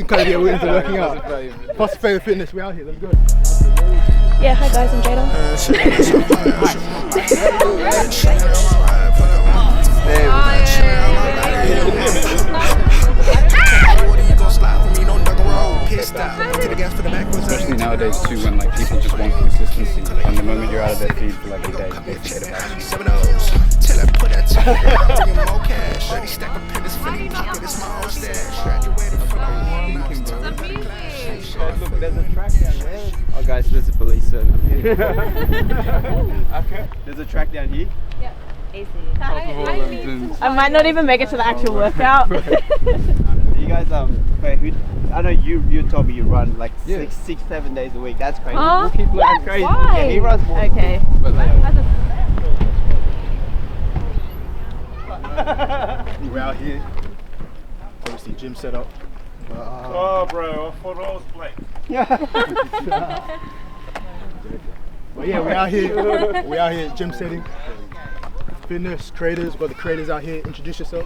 can kind of get into working out. Plus favorite fitness, we out here, let's go. Yeah, hi guys, I'm Jada. Especially nowadays too, when like people just want consistency, and the moment you're out of their feed for like a day, they forget about you. Look, there's a track down there. Oh guys, there's a police zone up here. Okay. There's a track down here. Yeah. Easy. I might not even make it to the actual workout. You guys, wait, I know you told me you run like 7 days a week. That's crazy. Huh? That's crazy. Why? Yeah, he runs more. Okay. We're out here. Obviously gym set up. Oh bro, I thought I was playing. But yeah, we're out here, gym setting. Fitness, creators, got the creators out here. Introduce yourself.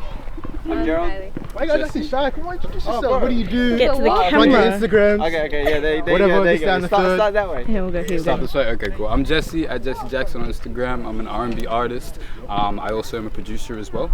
I'm Gerald. Why you guys acting shy? Come on, introduce yourself. What do you do? Get to the Find camera. your Instagrams. Okay, yeah, there Whatever, you go, there just you go. down the third. Start that way. Here we'll go, Start this way? Okay, cool. I'm Jesse, at Jesse Jackson on Instagram. I'm an R&B artist. I also am a producer as well.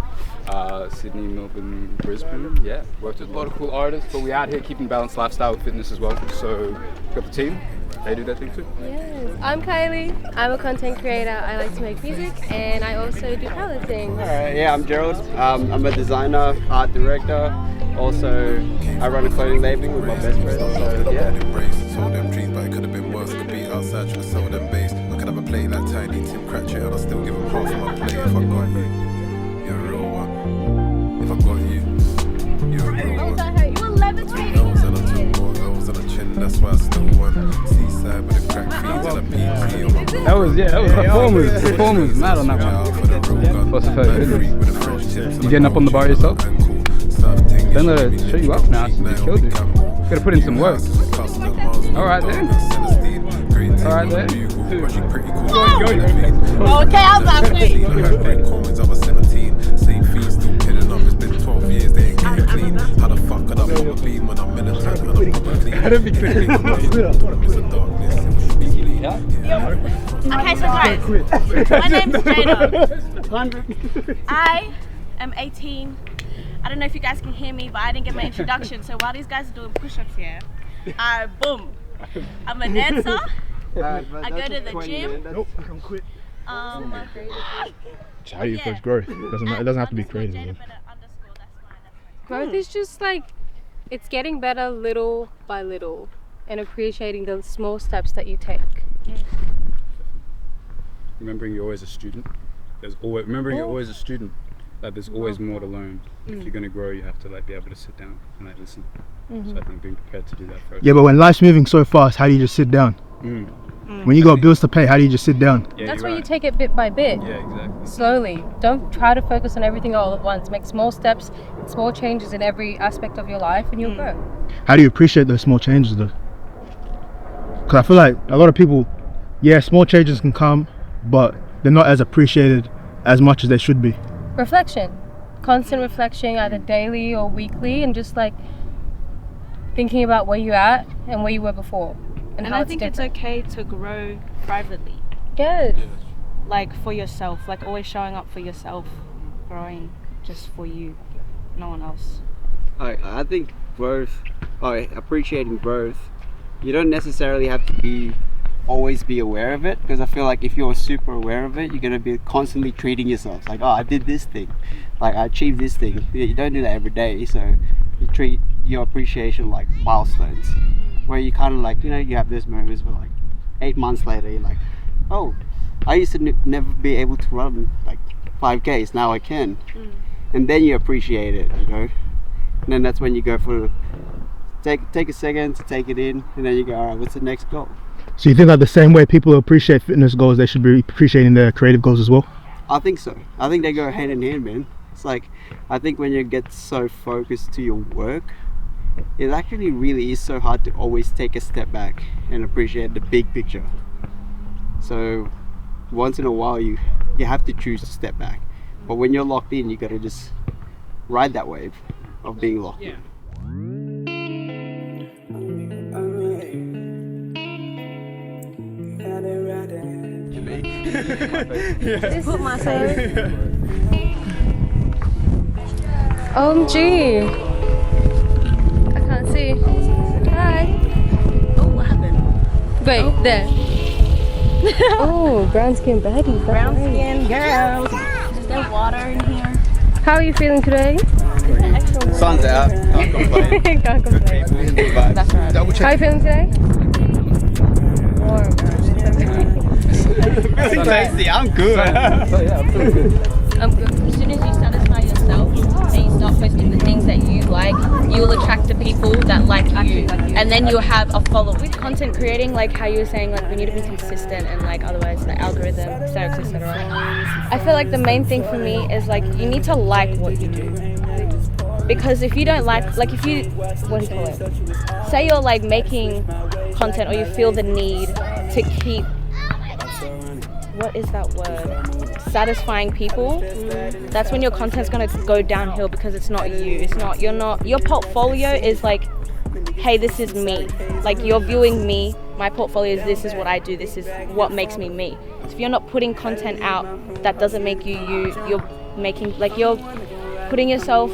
Sydney, Melbourne, Brisbane. Yeah, worked with a lot of cool artists, but we're out here keeping balanced lifestyle with fitness as well. So, got the team. They do their thing too. Yes, I'm Kylie. I'm a content creator. I like to make music and I also do powerlifting. Alright, yeah, I'm Gerald. I'm a designer, art director. Also, I run a clothing label with my best friend. So, yeah. Told them dreams, but it could have been worse. Could be outside trying to sell them bass. I could have a plate like Tiny Tim Cratchit, and I'll still give him half of my plate. If I got you, you're a real one. If I got you, you're a real one. You were levitating. Girls on a two more girls on a chin, that's why I still won. Seaside with a crack feet and a PT on my bro. That was performance, mad on that one. What's the first? You getting up on the bar yourself? Then let her show you up now, you killed it. Gotta put in some work. Alright then. Alright then. Okay, I'm back. Same fees still pinning up, it's been 12 years, they ain't getting clean. How the fuck could I pop a beam when I'm militant and I'm clean? I don't be clean. Okay, so guys, my name's Jada. I am 18. I don't know if you guys can hear me, but I didn't get my introduction. So while these guys are doing push-ups here, boom. I'm a dancer. I go to the gym. Nope, I'm quit. How do you first growth? It doesn't have to be crazy. Growth is just like, it's getting better little by little and appreciating the small steps that you take. Remembering you're always a student. You're always a student. Like there's always more to learn. If you're gonna grow, you have to like be able to sit down and like listen. So I think being prepared to do that first. Yeah, but when life's moving so fast, how do you just sit down? When you got bills to pay, how do you just sit down? Yeah, That's you're where you take it bit by bit. Yeah, exactly. Slowly. Don't try to focus on everything all at once. Make small steps, small changes in every aspect of your life and you'll grow. How do you appreciate those small changes though? Because I feel like a lot of people, yeah, small changes can come, but they're not as appreciated as much as they should be. Reflection. Constant reflection, either daily or weekly, and just like thinking about where you're at and where you were before. And I think it's okay to grow privately. Yes. Like for yourself, like always showing up for yourself, growing just for you, no one else. I think growth, appreciating growth, you don't necessarily have to always be aware of it, because I feel like if you're super aware of it, you're going to be constantly treating yourself like, oh, I did this thing, like I achieved this thing. You don't do that every day, so you treat your appreciation like milestones, where you kind of like, you know, you have those moments where like 8 months later you're like, oh, I used to never be able to run like 5Ks, now I can. And then you appreciate it, you know, and then that's when you go for take a second to take it in, and then you go, all right, what's the next goal? So you think that the same way people appreciate fitness goals, they should be appreciating their creative goals as well? I think so. I think they go hand in hand, man. It's like, I think when you get so focused to your work, it actually really is so hard to always take a step back and appreciate the big picture. So once in a while you have to choose to step back. But when you're locked in, you gotta just ride that wave of being locked in. Put my face. OMG. I can't see. Hi. Oh, what happened? Wait, there. Oh, brown skin baddies. Brown skin girls. Is there water in here? How are you feeling today? Sun's out. Can't complain. Can't complain. That's right. How are you feeling today? Warm. Feeling tasty. I'm good. I'm good. As soon as you satisfy yourself and you start posting the things that you like, you will attract the people that like you. And then you'll have a follow. With content creating, like how you were saying, like we need to be consistent and like otherwise the algorithm, etc. I feel like the main thing for me is like you need to like what you do. Because if you don't like if you, what do you call it? Say you're like making content or you feel the need to keep, what is that word? Satisfying people. That's when your content's gonna go downhill because it's not you. Your portfolio is like, hey, this is me. Like you're viewing me. My portfolio is this is what I do. This is what makes me me. So if you're not putting content out that doesn't make you you, you're making like you're putting yourself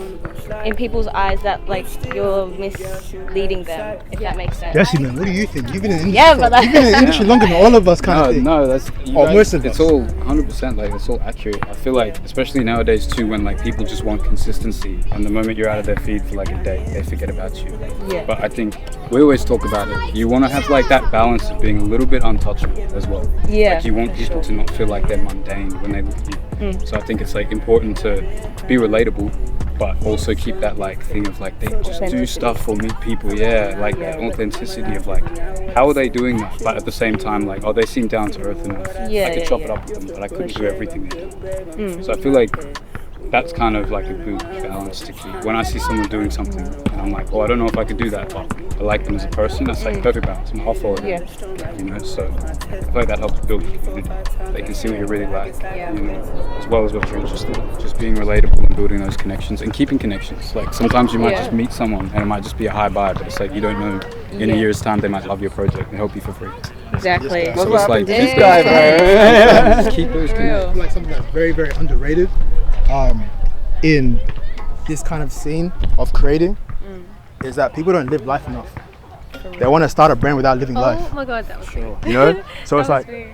in people's eyes that like you're misleading them, if that makes sense. Jesse, man, what do you think? You've been in the Yeah, industry, but you've been in the industry longer than all of us, kind of thing. No, that's Most of it's us. all 100%. Like it's all accurate. I feel like, especially nowadays too, when like people just want consistency, and the moment you're out of their feed for like a day, they forget about you. Yeah. But I think we always talk about it. You want to have like that balance of being a little bit untouchable as well. Yeah. Like you want people to not feel like they're mundane when they look at you. So I think it's like important to be relatable, but also keep that like thing of like they just do stuff or meet people, like that authenticity of like how are they doing that, but at the same time like they seem down to earth enough. I could chop it up with them, but I couldn't do everything they do. So I feel like that's kind of like a good balance to keep. When I see someone doing something and I'm like, I don't know if I could do that, but I like them as a person, that's like perfect balance. And I'll follow them. You know, so I feel like that helps build a community. They can see what you really like, you know, as well as what you're interested in. Just being relatable and building those connections and keeping connections. Like sometimes you might just meet someone and it might just be a hi bye, but it's like you don't know in a year's time they might love your project and help you for free. Exactly. So it's like This guy, bro. just keep those I connections. feel like something that's very, very underrated in this kind of scene of creating is that people don't live life enough. They want to start a brand without living life. Oh my god, that was sweet. You know? So it's like, Sweet.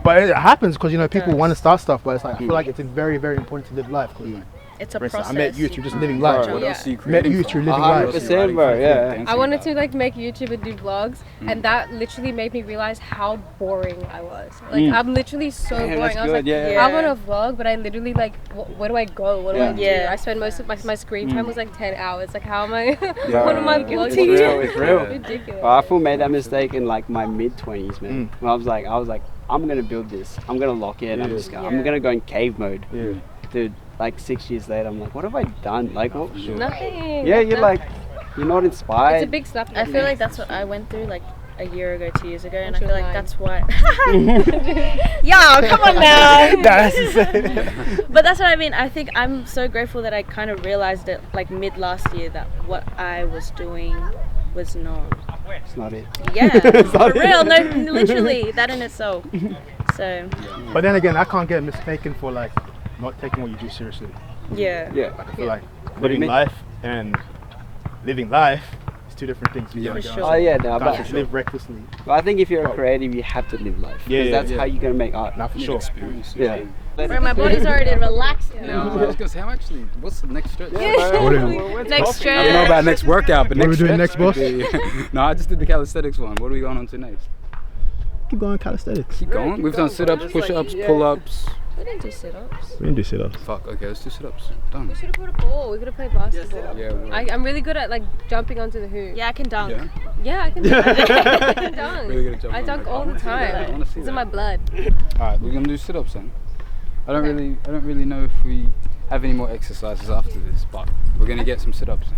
but it happens because, you know, people want to start stuff, but it's like, I feel like it's very, very important to live life. 'Cause, like, It's a for instance, process. I met you through just living life. What else are you Met creating? you through living 100%, life. bro. Yeah. I wanted to like make YouTube and do vlogs, and that literally made me realize how boring I was. Like I'm literally so Yeah, boring. that's I was good, like, yeah. I want to vlog, but I literally like, where do I go? What do I do? Yeah. I spend most of my screen time was like 10 hours. Like, how am I? Yeah. what am I It's vlogging? real, it's real. Ridiculous. I full made that mistake in like my mid-20s, man. When I was like, I'm gonna build this. I'm gonna lock in. I'm gonna go in cave mode. Dude, like 6 years later, I'm like, what have I done? Like, what? Nothing. Yeah, you're like, you're not inspired. It's a big slap. I feel like that's what I went through like a year ago, 2 years ago, and I You're feel like lying. that's why. Yeah, come on now. But that's what I mean. I think I'm so grateful that I kind of realized it like mid last year that what I was doing was not. It's not it. Yeah, for real. No, literally that in itself. So But then again, I can't get mistaken for like not taking what you do seriously. yeah. Yeah. Like I feel like do you living mean? life and living life is two different things. You For gotta sure. Oh yeah, no, can't but, just live recklessly. but I think if you're a creative, you have to live life. Yeah, 'Cause yeah, that's yeah. how you're gonna make art. Nah, for sure. Experience. Yeah. Bro, my body's already relaxed now. I was gonna say, what's the next stretch? Next I don't know stretch. about next workout, but What are we next doing stretch next, boss? would be- No, I just did the calisthenics one. What are we going on to next? Keep going calisthenics. Keep going. We've done sit-ups, push-ups, pull-ups. We didn't do sit-ups. We didn't do sit-ups. Fuck. Okay, let's do sit-ups. Done. We should have put a ball. We could have played basketball. Yeah. Well, I'm really good at like jumping onto the hoop. Yeah, I can dunk. yeah. Yeah, I can dunk. I can dunk. Really good at jumping I on dunk the- all the I wanna see that. I time. wanna see It's in that. my blood. All right, we're gonna do sit-ups then. I don't really know if we have any more exercises after this, but we're gonna get some sit-ups.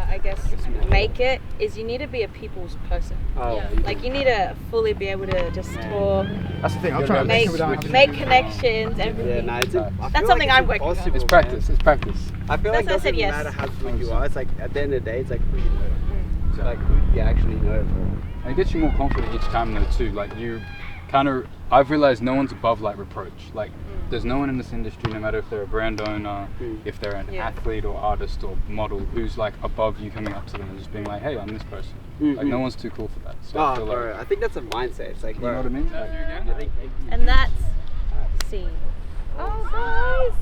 I guess make it is you need to be a people's person. Oh, Like you need to fully be able to just talk, That's the thing. I'm trying to make make it without. make connections, yeah, everything. no, it's I feel That's something it's I'm working on. impossible, It's man. practice. It's practice. I feel like That's why I it said doesn't yes. matter how good you are. It's like at the end of the day, it's like who you know. So like who you actually know, bro. And it gets you more confident each time though too. Like you kind of, I've realized no one's above like reproach. Like, there's no one in this industry, no matter if they're a brand owner, if they're an athlete or artist or model, who's like above you coming up to them and just being like, hey, I'm this person. Like, no one's too cool for that. So I feel like, I think that's a mindset. It's like, you know what I mean? Like, And that's scene. Oh, guys.